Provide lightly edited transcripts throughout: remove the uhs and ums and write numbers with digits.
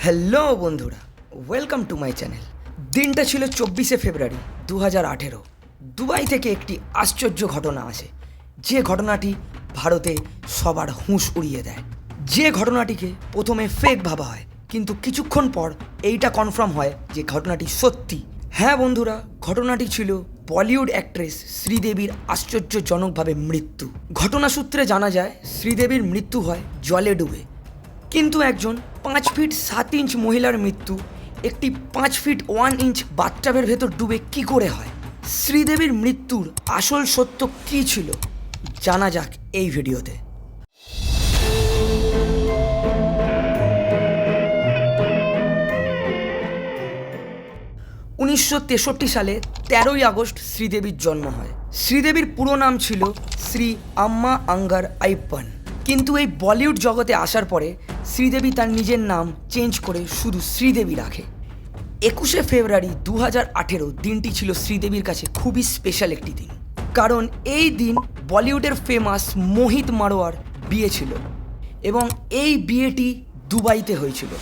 Hello বন্ধুরা, welcome to my channel. দিনটা ছিল 24শে ফেব্রুয়ারি 2018। দুবাই থেকে একটি আশ্চর্য ঘটনা আসে, যে ঘটনাটি ভারতে সবার হুঁশ উড়িয়ে দেয়। যে ঘটনাটিকে প্রথমে ফেক ভাবা হয়, কিন্তু কিছুক্ষণ পর এইটা কনফার্ম হয় যে ঘটনাটি সত্যি। হ্যাঁ বন্ধুরা, ঘটনাটি ছিল বলিউড অ্যাক্ট্রেস শ্রীদেবীর আশ্চর্যজনকভাবে মৃত্যু। ঘটনা সূত্রে জানা যায় শ্রীদেবীর মৃত্যু হয় জলে ডুবে। কিন্তু একজন 5 ফিট 7 ইঞ্চ মহিলার মৃত্যু একটি 5 ফিট 1 ইঞ্চ বাথটাবের ভেতর ডুবে কি করে হয়? শ্রীদেবীর মৃত্যুর আসল সত্য কী ছিল জানা যাক এই ভিডিওতে। 1963 সালে 13ই আগস্ট শ্রীদেবীর জন্ম হয়। শ্রীদেবীর পুরো নাম ছিল শ্রী আম্মা আঙ্গার আইপ্পান, কিন্তু এই বলিউড জগতে আসার পরে শ্রীদেবী তার নিজের নাম চেঞ্জ করে শুধু শ্রীদেবী রাখে। 21শে ফেব্রুয়ারি 2018 দিনটি ছিল শ্রীদেবীর কাছে খুবই স্পেশাল একটি দিন, কারণ এই দিন বলিউডের ফেমাস মোহিত মারোয়ার বিয়ে ছিল এবং এই বিয়েটি দুবাইতে হয়েছিল।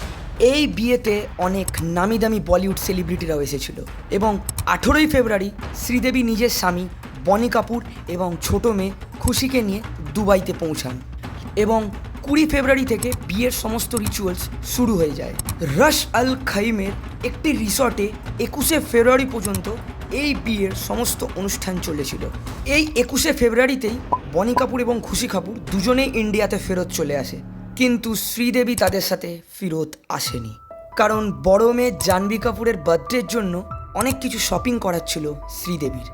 এই বিয়েতে অনেক নামি দামি বলিউড সেলিব্রিটিরাও এসেছিল এবং 18ই ফেব্রুয়ারি শ্রীদেবী নিজের স্বামী বনি কাপুর এবং ছোটো মেয়ে খুশিকে নিয়ে দুবাইতে পৌঁছান এবং 20 ফেব্রুয়ারি থেকে বিয়ের সমস্ত রিচুয়ালস শুরু হয়ে যায়। রশ আল খাইমের একটি রিসর্টে 21শে ফেব্রুয়ারি পর্যন্ত এই বিয়ের সমস্ত অনুষ্ঠান চলেছিল। এই 21শে ফেব্রুয়ারিতেই বনি কাপুর এবং খুশি কাপুর দুজনেই ইন্ডিয়াতে ফেরত চলে আসে, কিন্তু শ্রীদেবী তাদের সাথে ফেরত আসেনি, কারণ বড় মেয়ে জাহ্নবী কাপুরের বার্থডের জন্য অনেক কিছু শপিং করার ছিল শ্রীদেবীর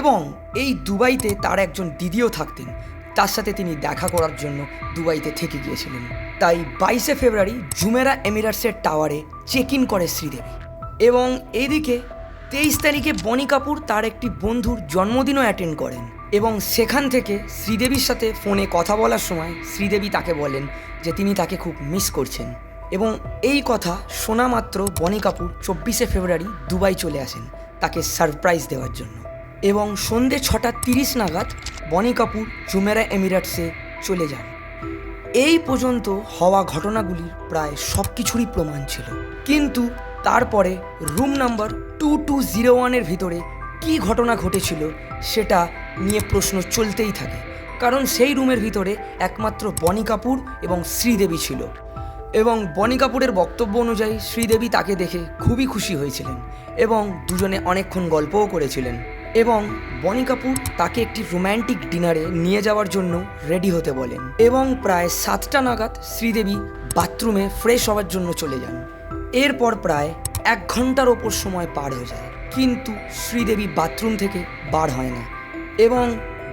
এবং এই দুবাইতে তার একজন দিদিও থাকতেন, তার সাথে তিনি দেখা করার জন্য দুবাইতে থেকে গিয়েছিলেন। তাই 22শে ফেব্রুয়ারি জুমেরা এমিরেটসের টাওয়ারে চেক ইন করে শ্রীদেবী এবং এইদিকে 23 তারিখে বনি কাপুর তার একটি বন্ধুর জন্মদিনও অ্যাটেন্ড করেন এবং সেখান থেকে শ্রীদেবীর সাথে ফোনে কথা বলার সময় শ্রীদেবী তাকে বলেন যে তিনি তাকে খুব মিস করছেন এবং এই কথা শোনা মাত্র বনি কাপুর 24শে ফেব্রুয়ারি দুবাই চলে আসেন তাকে সারপ্রাইজ দেওয়ার জন্য এবং সন্ধ্যে 6:30 নাগাদ বনি কাপুর জুমেরা এমিরেটসে চলে যান। এই পর্যন্ত হওয়া ঘটনাগুলির প্রায় সব কিছুরই প্রমাণ ছিল, কিন্তু তারপরে রুম নাম্বার 2201-এর ভিতরে কী ঘটনা ঘটেছিল সেটা নিয়ে প্রশ্ন চলতেই থাকে, কারণ সেই রুমের ভিতরে একমাত্র বনি কাপুর এবং শ্রীদেবী ছিল এবং বনি কাপুরের বক্তব্য অনুযায়ী শ্রীদেবী তাকে দেখে খুবই খুশি হয়েছিলেন এবং দুজনে অনেকক্ষণ গল্পও করেছিলেন এবং বনি কাপুর তাকে একটি রোম্যান্টিক ডিনারে নিয়ে যাওয়ার জন্য রেডি হতে বলেন এবং প্রায় 7টা নাগাদ শ্রীদেবী বাথরুমে ফ্রেশ হওয়ার জন্য চলে যান। এরপর প্রায় 1 ঘন্টার ওপর সময় পার হয়ে যায়, কিন্তু শ্রীদেবী বাথরুম থেকে বার হয় না এবং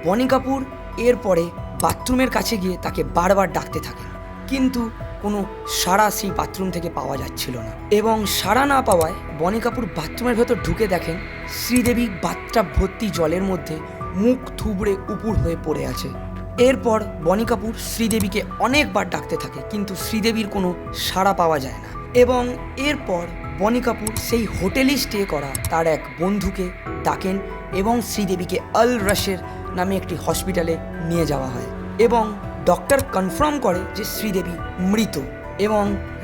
বনি কাপুর এরপরে বাথরুমের কাছে গিয়ে তাকে বারবার ডাকতে থাকেন, কিন্তু কোনো সাড়া সেই বাথরুম থেকে পাওয়া যাচ্ছিল না এবং সাড়া না পাওয়ায় বনি কাপুর বাথরুমের ভেতর ঢুকে দেখেন শ্রীদেবী বাথটাব ভর্তি জলের মধ্যে মুখ থুবড়ে উপুড় হয়ে পড়ে আছে। এরপর বনি কাপুর শ্রীদেবীকে অনেকবার ডাকতে থাকে, কিন্তু শ্রীদেবীর কোনো সাড়া পাওয়া যায় না এবং এরপর বনি কাপুর সেই হোটেলে স্টে করা তার এক বন্ধুকে ডাকেন এবং শ্রীদেবীকে আল রশের নামে একটি হসপিটালে নিয়ে যাওয়া হয় এবং ডক্টর কনফার্ম করে যে শ্রীদেবী মৃত এবং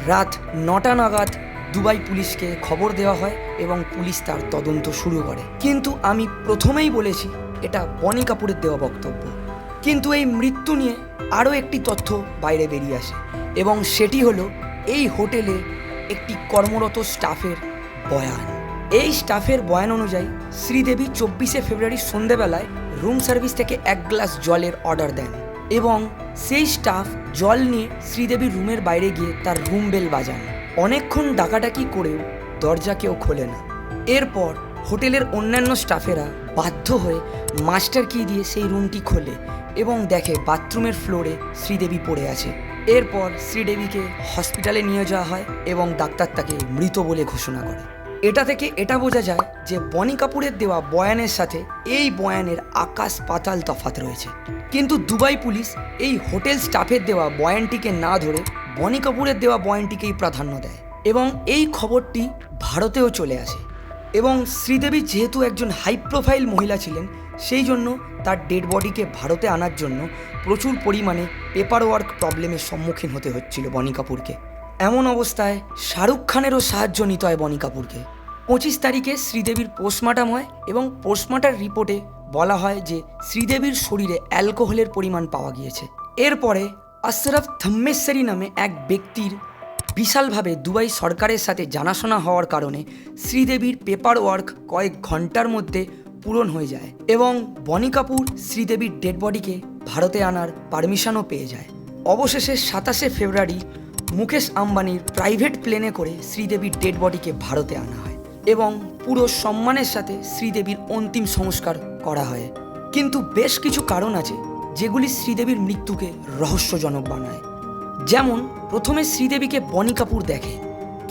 রাত 9টা নাগাদ দুবাই পুলিশকে খবর দেওয়া হয় এবং পুলিশ তার তদন্ত শুরু করে। কিন্তু আমি প্রথমেই বলেছি এটা বনি কাপুরের দেওয়া বক্তব্য, কিন্তু এই মৃত্যু নিয়ে আরও একটি তথ্য বাইরে বেরিয়ে আসে এবং সেটি হলো এই হোটেলে একটি কর্মরত স্টাফের বয়ান। এই স্টাফের বয়ান অনুযায়ী শ্রীদেবী 24শে ফেব্রুয়ারি সন্ধেবেলায় রুম সার্ভিস থেকে 1 গ্লাস জলের অর্ডার দেন এবং সেই স্টাফ জল নিয়ে শ্রীদেবীর রুমের বাইরে গিয়ে তার রুম বেল বাজান। অনেকক্ষণ ডাকাডাকি করেও দরজা কেউ খোলে না। এরপর হোটেলের অন্যান্য স্টাফেরা বাধ্য হয়ে মাস্টার কি দিয়ে সেই রুমটি খোলে এবং দেখে বাথরুমের ফ্লোরে শ্রীদেবী পড়ে আছে। এরপর শ্রীদেবীকে হসপিটালে নিয়ে যাওয়া হয় এবং ডাক্তার তাকে মৃত বলে ঘোষণা করে। এটা থেকে এটা বোঝা যায় যে বনি কাপুরের দেওয়া বয়ানের সাথে এই বয়ানের আকাশ পাতাল তফাৎ রয়েছে, কিন্তু দুবাই পুলিশ এই হোটেল স্টাফের দেওয়া বয়ানটিকে না ধরে বনি কাপুরের দেওয়া বয়ানটিকেই প্রাধান্য দেয় এবং এই খবরটি ভারতেও চলে আসে এবং শ্রীদেবী যেহেতু একজন হাই প্রোফাইল মহিলা ছিলেন, সেই জন্য তার ডেড বডিকে ভারতে আনার জন্য প্রচুর পরিমাণে পেপার ওয়ার্ক প্রবলেমের সম্মুখীন হতে হচ্ছিল বনি কাপুরকে। এমন অবস্থায় শাহরুখ খানেরও সাহায্য নিতে হয় বনি কাপুরকে। 25 তারিখে শ্রীদেবীর পোস্টমর্টম হয় এবং পোস্টমর্টম রিপোর্টে বলা হয় যে শ্রীদেবীর শরীরে অ্যালকোহলের পরিমাণ পাওয়া গিয়েছে। এরপরে আশরাফ থাম্মেশ্বরী নামে এক ব্যক্তির বিশালভাবে দুবাই সরকারের সাথে জানাশোনা হওয়ার কারণে শ্রীদেবীর পেপার ওয়ার্ক কয়েক ঘন্টার মধ্যে পূরণ হয়ে যায় এবং বনি কাপুর শ্রীদেবীর ডেড বডিকে ভারতে আনার পারমিশনও পেয়ে যায়। অবশেষে 27শে ফেব্রুয়ারি মুকেশ আম্বানির প্রাইভেট প্লেনে করে শ্রীদেবীর ডেড বডিকে ভারতে আনা হয় এবং পুরো সম্মানের সাথে শ্রীদেবীর অন্তিম সংস্কার করা হয়। কিন্তু বেশ কিছু কারণ আছে যেগুলি শ্রীদেবীর মৃত্যুকে রহস্যজনক বানায়। যেমন প্রথমে শ্রীদেবীকে বনি কাপুর দেখে,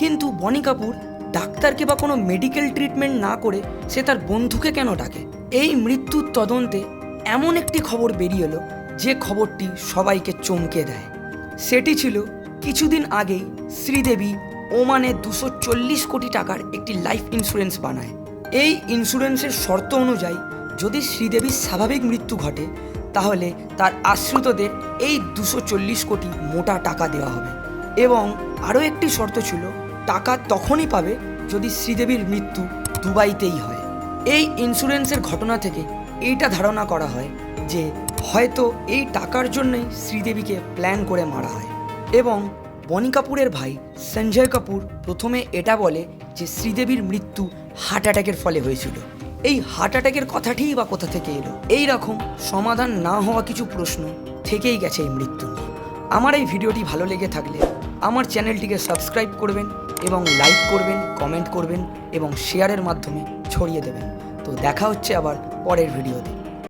কিন্তু বনি কাপুর ডাক্তারকে বা কোনো মেডিকেল ট্রিটমেন্ট না করে সে তার বন্ধুকে কেন ডাকে? এই মৃত্যুর তদন্তে এমন একটি খবর বেরিয়ে এলো যে খবরটি সবাইকে চমকে দেয়। সেটি ছিল কিছুদিন আগেই শ্রীদেবী ওমানে 240 কোটি টাকার একটি লাইফ ইন্স্যুরেন্স বানায়। এই ইন্স্যুরেন্সের শর্ত অনুযায়ী যদি শ্রীদেবীর স্বাভাবিক মৃত্যু ঘটে তাহলে তার আশ্রিতদের এই 240 কোটি মোটা টাকা দেওয়া হবে এবং আরও একটি শর্ত ছিল টাকা তখনই পাবে যদি শ্রীদেবীর মৃত্যু দুবাইতেই হয়। এই ইন্স্যুরেন্সের ঘটনা থেকে এইটা ধারণা করা হয় যে হয়তো এই টাকার জন্যই শ্রীদেবীকে প্ল্যান করে মারা হয় এবং বনি কাপুরের ভাই সঞ্জয় কাপুর প্রথমে এটা বলে যে শ্রীদেবীর মৃত্যু হার্ট অ্যাটাকের ফলে হয়েছিল। এই হার্ট অ্যাটাকের কথাটিই বা কোথা থেকে এলো? এই রকম সমাধান না হওয়া কিছু প্রশ্ন থেকেই গেছে এই মৃত্যু নিয়ে। আমার এই ভিডিওটি ভালো লেগে থাকলে আমার চ্যানেলটিকে সাবস্ক্রাইব করবেন এবং লাইক করবেন, কমেন্ট করবেন এবং শেয়ারের মাধ্যমে ছড়িয়ে দেবেন। তো দেখা হচ্ছে আবার পরের ভিডিওতে।